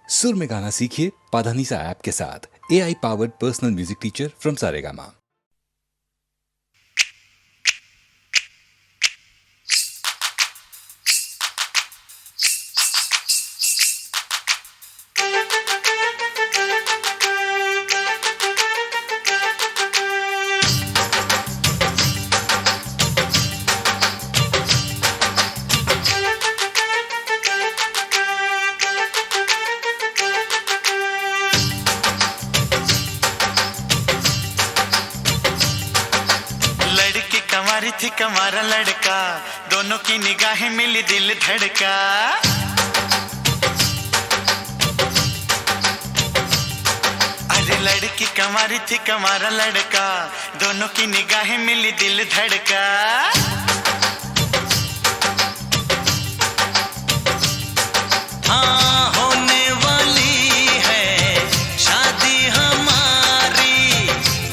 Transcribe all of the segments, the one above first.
सुर में गाना सीखिए पाधानीसा ऐप के साथ। AI powered personal music teacher from Saregama. थी कमारा लड़का, दोनों की निगाहें मिली दिल धड़का। अरे लड़की कमारी थी कमारा लड़का, दोनों की निगाहें मिली दिल धड़का। हाँ होने वाली है शादी हमारी,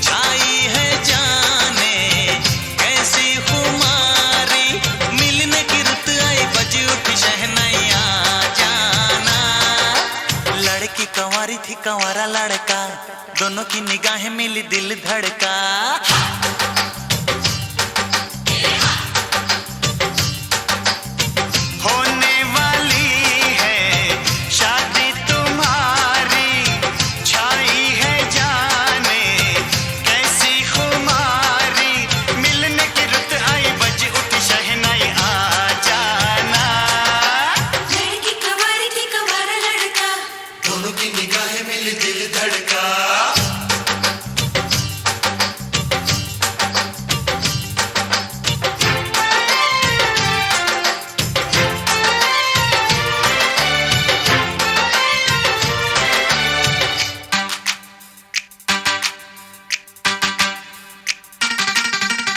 छाई है जाने कैसी खुमारी, मिलने की रुत आई बजी उठी शहनाइया जाना। लड़की कंवारी थी कंवारा लड़का, दोनों की निगाहें मिली दिल धड़का।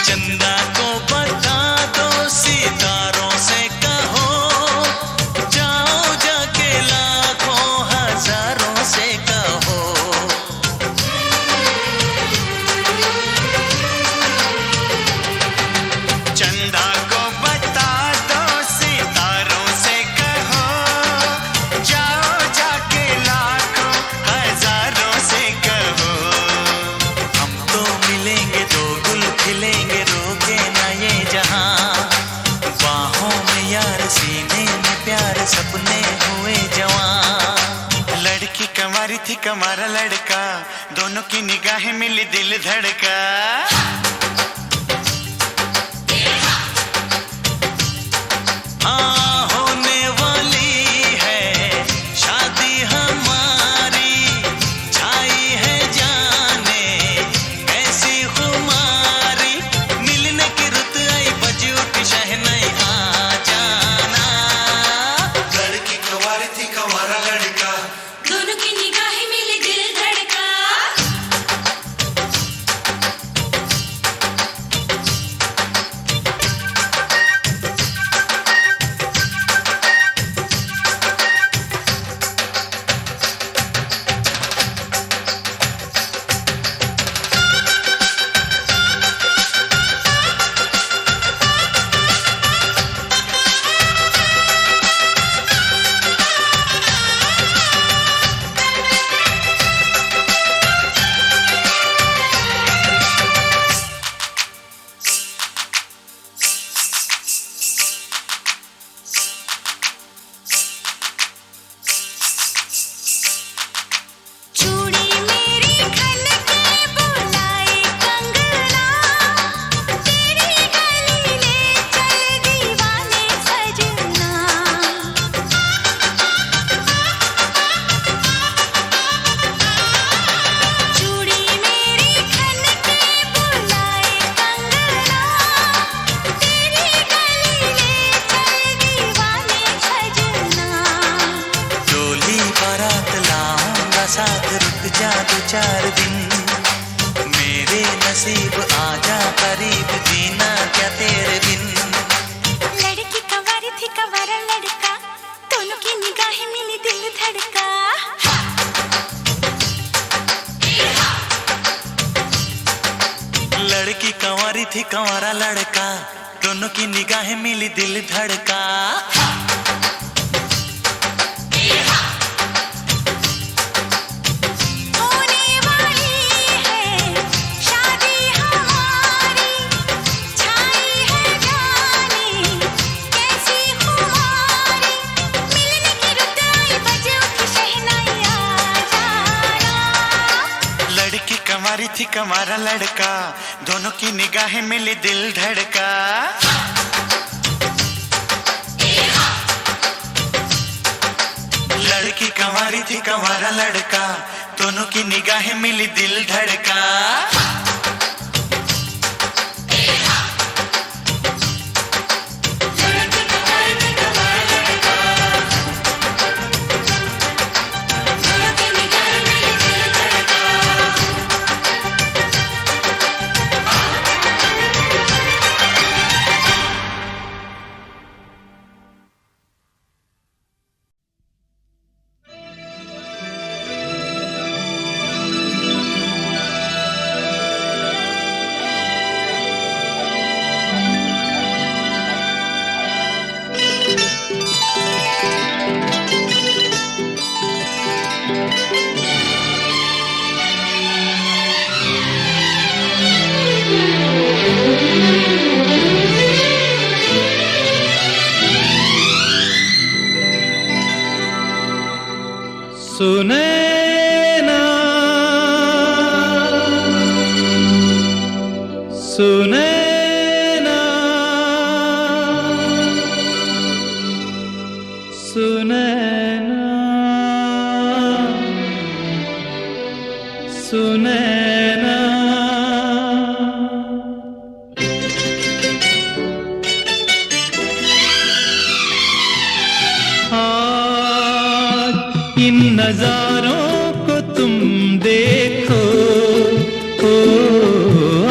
चंदा को बता दो सितारों से कहो, जाओ जाके लाखों हजारों से कहो। चंदा को बता दो सितारों से कहो, जाओ जाके लाखों हजारों से कहो। हम तो मिलेंगे दो गुल खिलेंगे, रोके ना ये जहां, बाहों में यार सीने में प्यार, सपने हुए जवां। लड़की कंवारी थी कंवारा लड़का, दोनों की निगाहें मिली दिल धड़का। हाँ होने वाली है शादी हमारी, छाई है जाने ऐसी खुमारी, मिलने की रुत आई बजी उठी शहनाइया जाना। लड़की कंवारी थी कंवारा लड़का, दोनों की निगाहें मिली दिल धड़का। साथ रुक जा दो चार दिन, मेरे नसीब आजा करीब, जीना क्या तेरे बिन। लड़की कंवारी थी कंवारा लड़का, दोनों की निगाहें मिली दिल धड़का। लड़की कंवारी थी कंवारा लड़का, दोनों की निगाहें मिली दिल धड़का। थी कमारा लड़का, दोनों की निगाहें मिली दिल धड़का। लड़की कंवारी थी कंवारा लड़का, दोनों की निगाहें मिली दिल धड़का। सुनैना सुनैना सुनैना सुनैना। इन नजारों को तुम देखो, ओ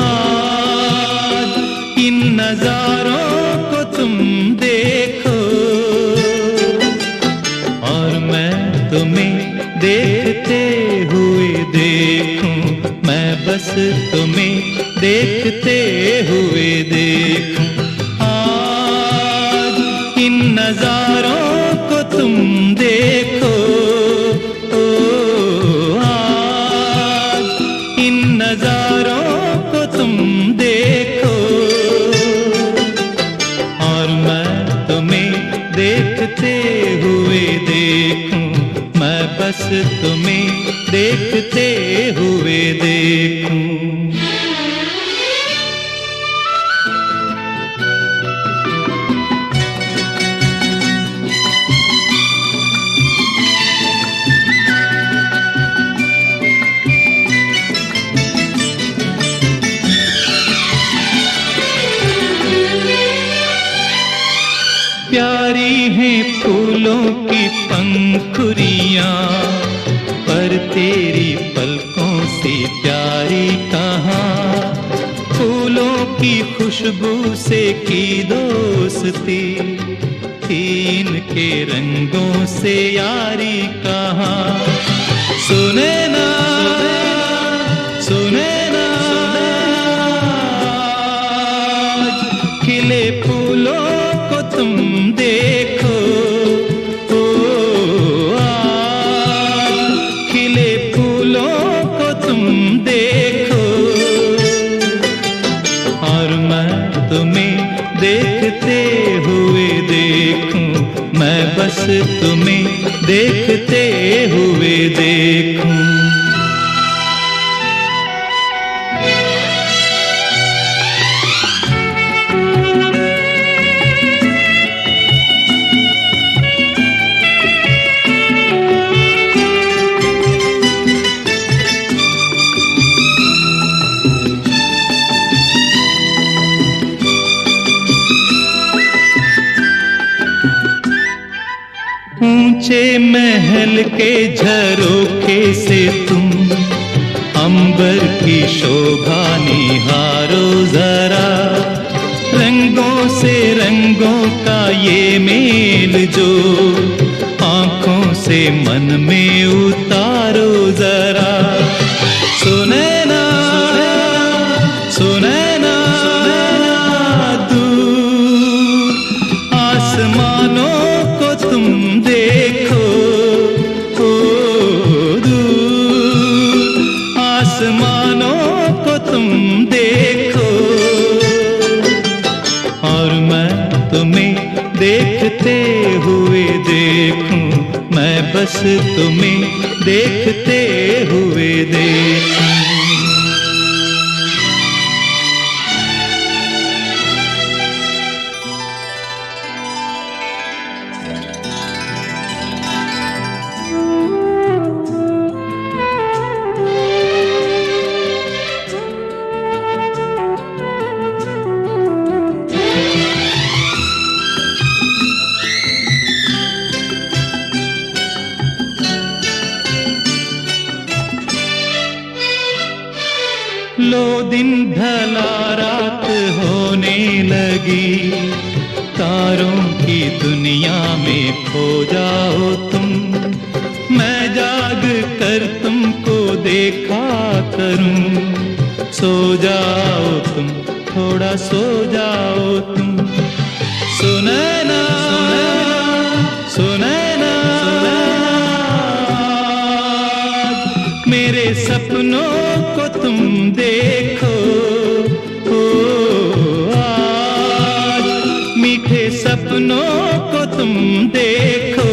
आज इन नजारों को तुम देखो, और मैं तुम्हें देखते हुए देखूं, मैं बस तुम्हें देखते हुए देखूं। आज इन नजारों को तुम देखो, नजारों को तुम देखो, और मैं तुम्हें देखते हुए देखूं, मैं बस तुम्हें देखते हुए देखूं। प्यारी हैं फूलों की पंखुड़ियां, पर तेरी पलकों से प्यारी कहाँ। फूलों की खुशबू से की दोस्ती, इनके रंगों से यारी कहाँ। सुनैना सुनैना खिले फूलों को तुम देखो, ओ आज खिले फूलों को तुम देखो, और मैं तुम्हें देखते हुए देखूं, मैं बस तुम्हें देखते हुए देखूं। ऊंचे महल के झरोखे से तुम अंबर की शोभा निहारो जरा, रंगों से रंगों का ये मेल जो आंखों से मन में उतारो जरा। सुनैना सुनैना दूर आसमानों को तुम देखो, ओ दूर आसमानों को तुम देखो, और मैं तुम्हें देखते हुए देखूं, मैं बस तुम्हें देखते हुए देखूं। लो दिन ढला रात होने लगी, तारों की दुनिया में खो जाओ तुम, मैं जाग कर तुमको देखा करूं। सो जाओ तुम, थोड़ा सो जाओ तुम, सुनैना सुनैना, मेरे सपनों को तुम देखो। ओ आज मीठे सपनों को तुम देखो,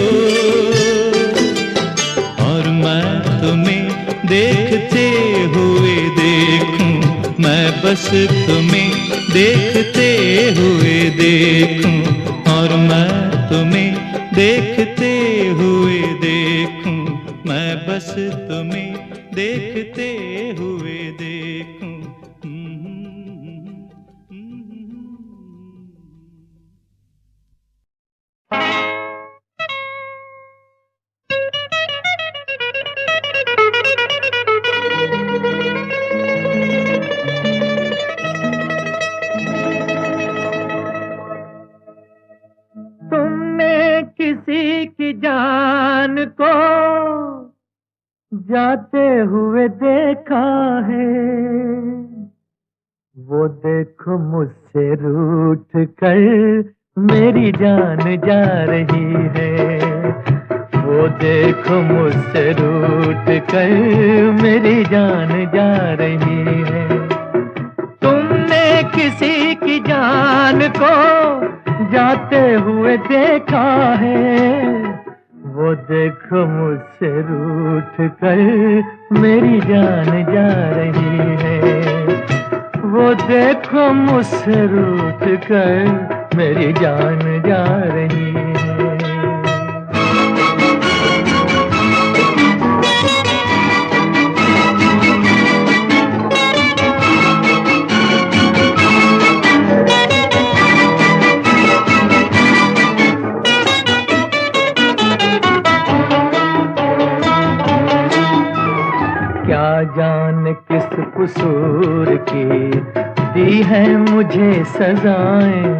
और मैं तुम्हें देखते हुए देखूं, मैं बस तुम्हें देखते हुए देखूं, और मैं तुम्हें देखते हुए देखूं, मैं बस तुम्हें देखते हुए देखूं। तुमने किसी की जान को जाते हुए देखा है, वो देखो मुझसे रूठ कर मेरी जान जा रही है, वो देखो मुझसे रूठ कर मेरी जान जा रही है। तुमने किसी की जान को जाते हुए देखा है, वो देखो मुझसे रूठ कर मेरी जान जा रही है, वो देखो मुझसे रूठ कर मेरी जान जा रही है। जान किस कसूर की दी है मुझे सजाएं,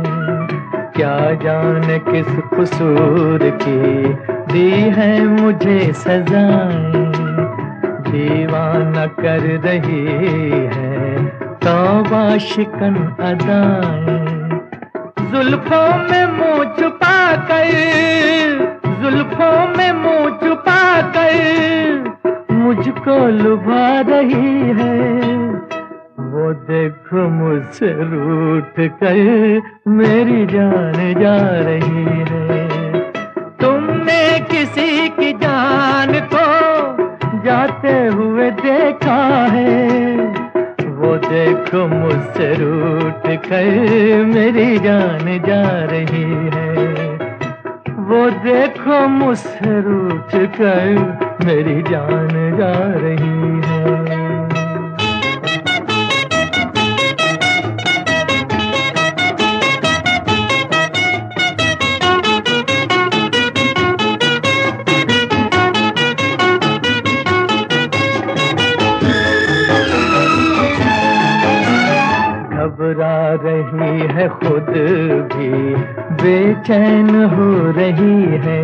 क्या जान किस कसूर की दी है मुझे सजाएं, दीवाना कर रही है तौबा शिकन अदाएं, जुल्फों में मुंह छुपा कर, जुल्फों में मुंह छुपा कर मुझको लुभा रही है, वो देखो मुझसे रूठ कर मेरी जान जा रही है। तुमने किसी की जान को जाते हुए देखा है, वो देखो मुझसे रूठ कर मेरी जान जा रही है, वो देखो मुझसे रूठ कर मेरी जान जा रही है। घबरा रही है खुद भी बेचैन हो रही है,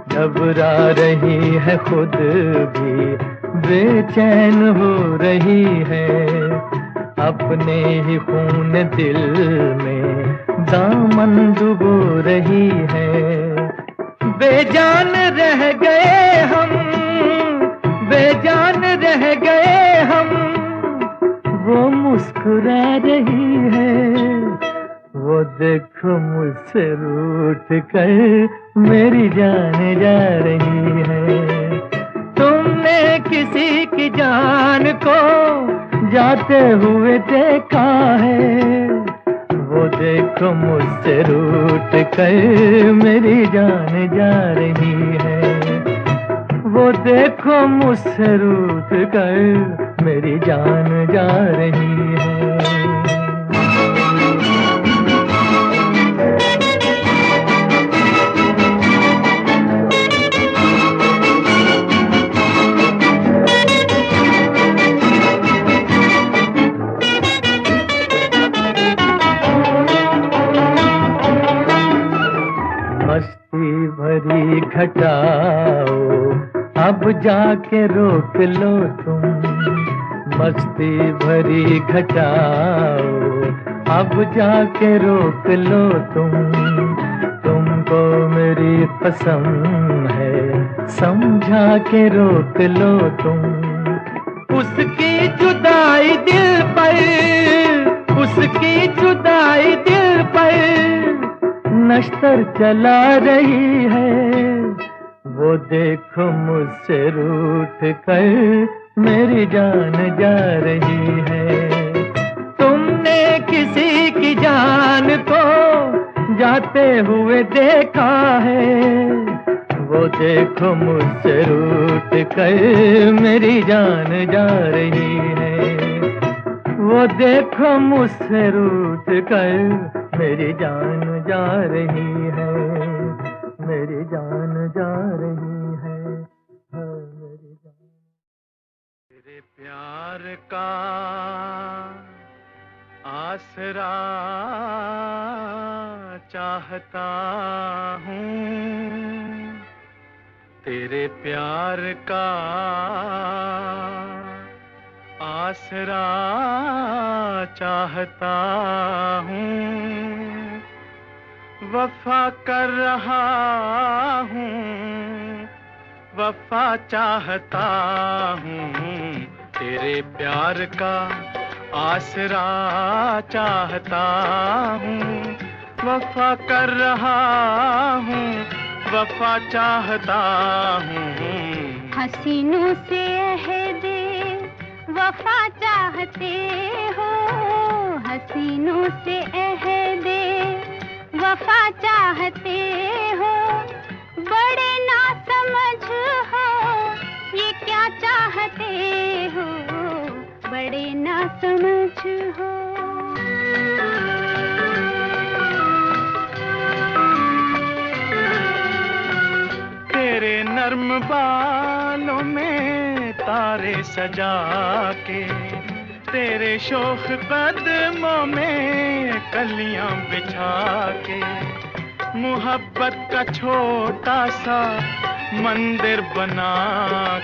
घबरा रही है खुद भी बेचैन हो रही है, अपने ही खून दिल में दामन डुबो रही है, बेजान रह गए हम, बेजान रह गए हम, वो मुस्कुरा रही है, वो देखो मुझसे रूठ कर मेरी जान जा रही है। तुमने किसी की जान को जाते हुए देखा है, वो देखो मुझसे रूठ कर मेरी जान जा रही है, वो देखो मुझसे रूठ कर मेरी जान जा रही है। जाके रोक लो तुम मस्ती भरी घटाओ, अब जाके रोक लो तुमको मेरी कसम है, समझा के रोक लो तुम। उसकी जुदाई दिल पर, उसकी जुदाई दिल पर नश्तर चला रही है, वो देखो मुझसे रूठ कर मेरी जान जा रही है। तुमने किसी की जान को जाते हुए देखा है, वो देखो मुझसे रूठ कर मेरी जान जा रही है, वो देखो मुझसे रूठ कर मेरी जान जा रही है, मेरी जान जा रही है, मेरी जान। तेरे प्यार का आसरा चाहता हूँ, तेरे प्यार का आसरा चाहता हूँ, वफा कर रहा हूँ, वफा चाहता हूँ, तेरे प्यार का आसरा चाहता हूँ, वफा कर रहा हूँ, वफा चाहता हूँ। हसीनों से अहदे वफा चाहते हो, हसीनों से अहदे वफा चाहते हो, बड़े ना समझ हो ये क्या चाहते हो, बड़े ना समझ हो। तेरे नर्म बालों में तारे सजा के, तेरे शोख कदमों में कलियां बिछा के, मोहब्बत का छोटा सा मंदिर बना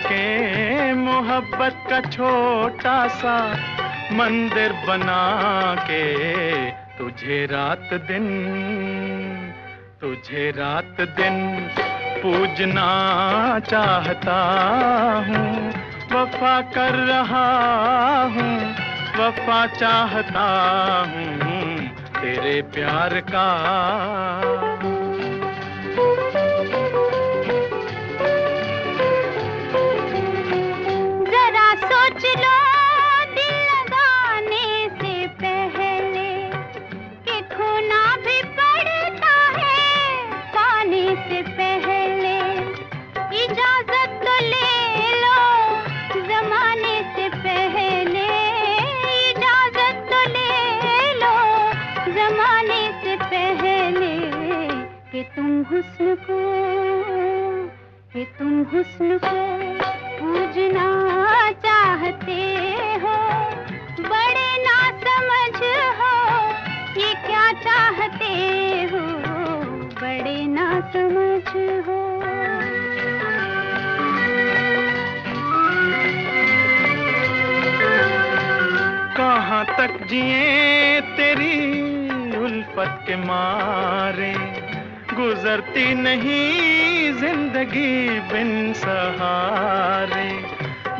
के, मोहब्बत का छोटा सा मंदिर बना के, तुझे रात दिन, तुझे रात दिन पूजना चाहता हूँ, वफा कर रहा हूँ, वफा चाहता हूँ, तेरे प्यार का। जरा सोच लो दिल लगाने से पहले कि खोना भी पड़ता है पाने से पहले, इजाजत तो ले लो जमाने से पहले, इजाजत तो ले लो जमाने से पहले, कि तुम हुस्न को, कि तुम हुस्न को पूजना चाहते हो, बड़े ना समझ हो ये क्या चाहते हो, बड़े ना समझ हो। कहाँ तक जिए तेरी उल्फत के मारे, गुजरती नहीं जिंदगी बिन सहारे,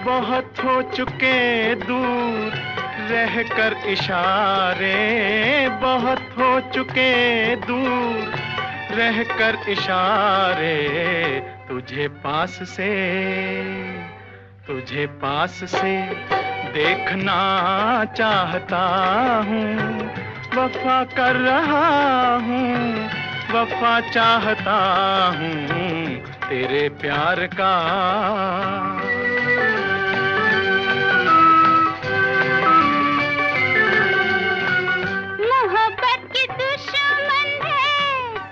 बहुत हो चुके दूर रह कर इशारे, बहुत हो चुके दूर रह कर इशारे, तुझे पास से, तुझे पास से देखना चाहता हूँ, वफा कर रहा हूँ, वफा चाहता हूँ, तेरे प्यार का। मोहब्बत की दुश्मन है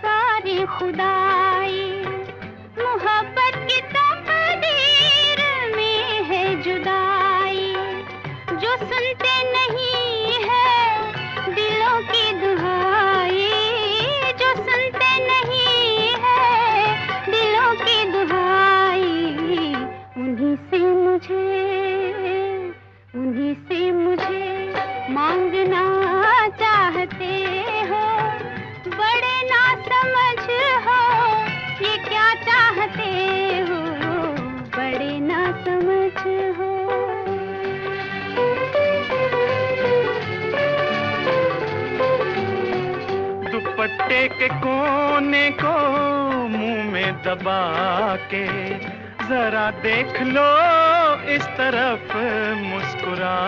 सारी खुदाई, मोहब्बत की तकदीर में है जुदाई, जो सुनते नहीं है दिलों की दुहाई, जो सुनते नहीं है दिलों की दुहाई, गले के कोने को मुंह में दबा के जरा देख लो इस तरफ मुस्कुरा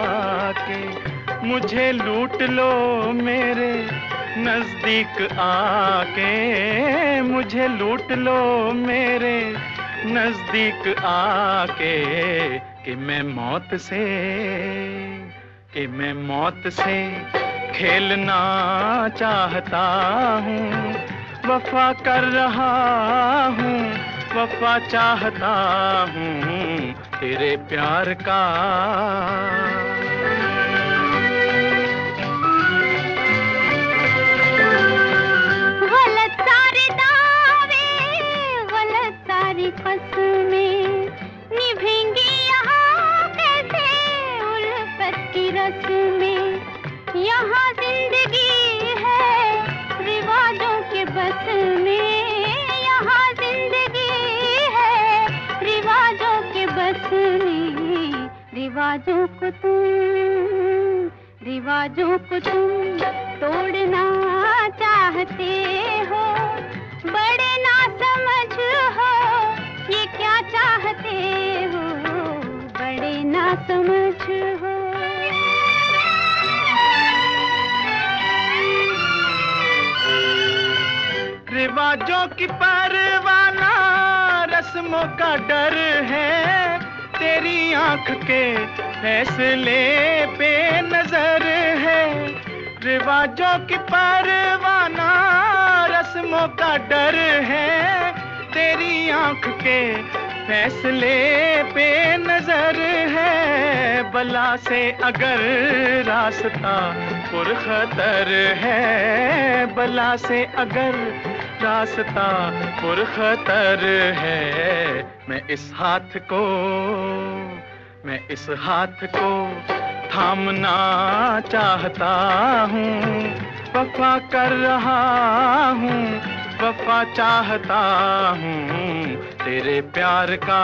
के, मुझे लूट लो मेरे नजदीक आके, मुझे लूट लो मेरे नजदीक आके, कि मैं मौत से खेलना चाहता हूँ, वफा कर रहा हूँ, वफा चाहता हूँ तेरे प्यार का। गलत सारे दावे, गलत सारी कसमें निभेंगी यहाँ कैसे उल्फत की रस्में। यहाँ जिंदगी है रिवाजों के बस में, यहाँ जिंदगी है रिवाजों के बस में। रिवाजों को तुम तोड़ना चाहते हो, बड़े ना समझ हो ये क्या चाहते हो, बड़े ना समझ हो। रिवाजों की परवाना रस्मों का डर है, तेरी आंख के फैसले पे नजर है। रिवाजों की परवाना रस्मों का डर है, तेरी आंख के फैसले पे नजर है। बला से अगर रास्ता पुरखतर है, बला से अगर रास्ता पुरखतर है, मैं इस हाथ को थामना चाहता हूँ, वफा कर रहा हूँ, वफा चाहता हूँ तेरे प्यार का।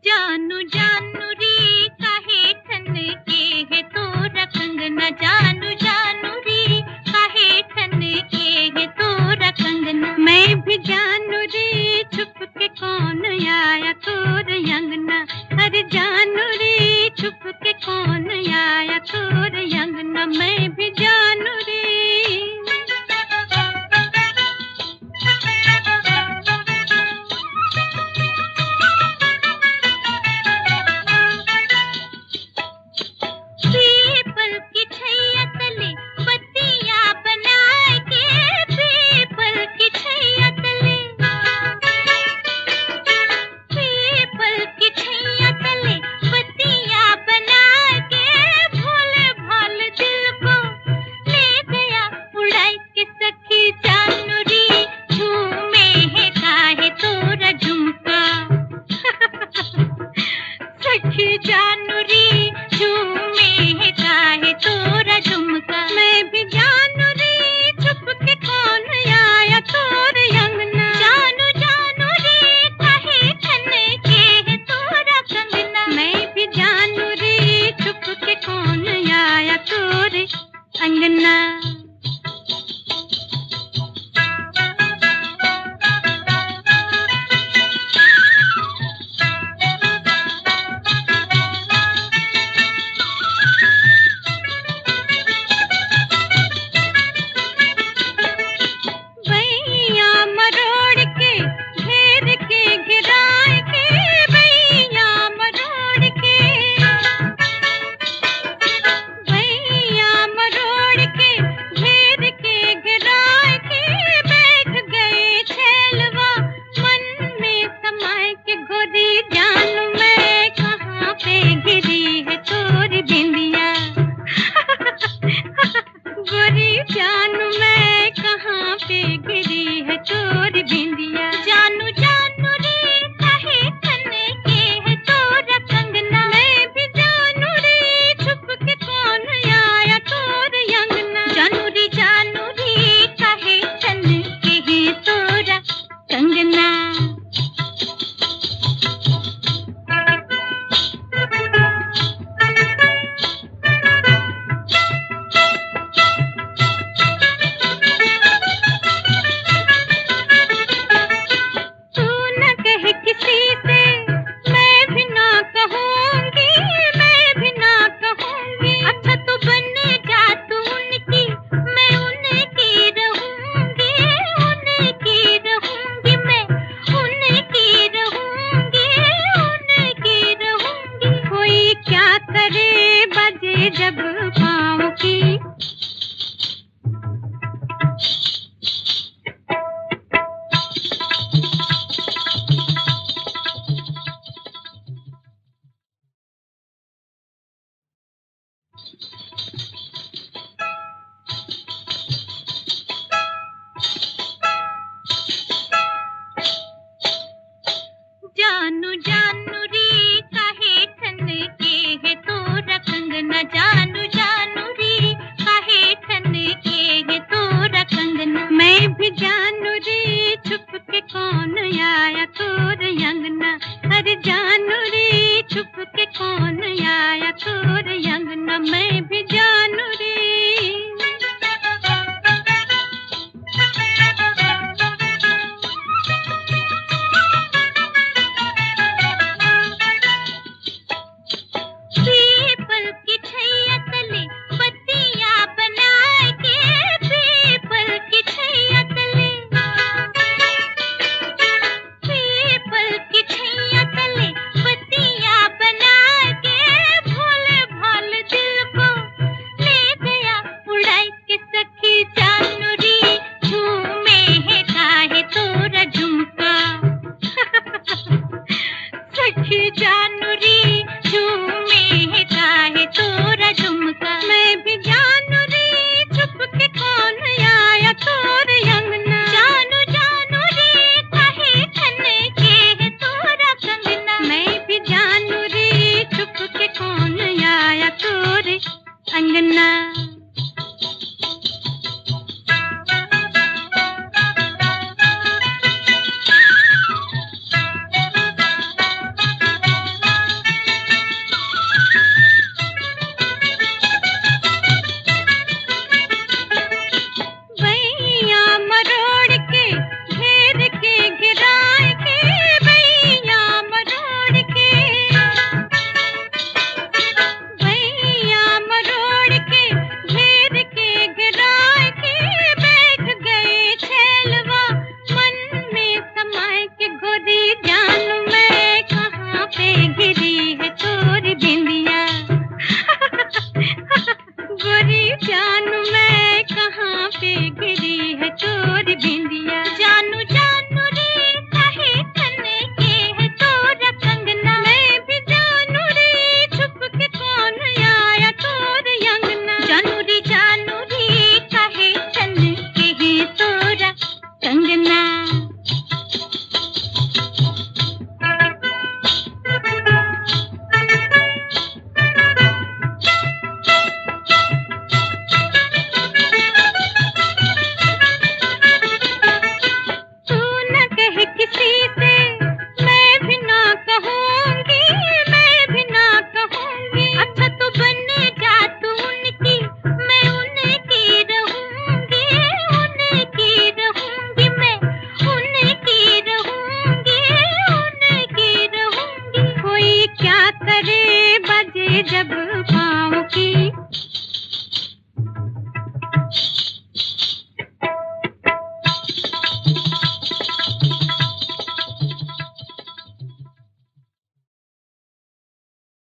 जानू जानू रे काहे ठन के है तोरा कंगना, जानू जानू रे काहे ठन के है तोरा कंगना। मैं भी जानू रे छुप के कौन आया तोर अंगना, अरे जानू रे छुप जब पाँव की। जानू जानू रे काहे ठन के है तोरा कंगना, जानू जानू रे काहे ठन के है तोरा कंगना। मैं भी जानू रे छुप के कौन आया तोर अंगना, अरे जानू रे छुप के कौन आया तोर अंगना। मैं भी जानू रे। पीपल की छैया तले बत्तियां बनाए के, पीपल की छैया तले, पीपल की छैया तले बत्तियां बनाए के, भोले भाले दिल को ले गया उड़ाई के। सखी जानू रे झूमे है काहे तोरा झुमका, सखी जानू रे झूमे है काहे तोरा झुमका। मैं भी जानू रे छुप के कौन आया तोर अंगना, जानू जानू रे काहे ठन के है तोरा कंगना। मैं भी जानू रे छुप के कौन आया तोर अंगना।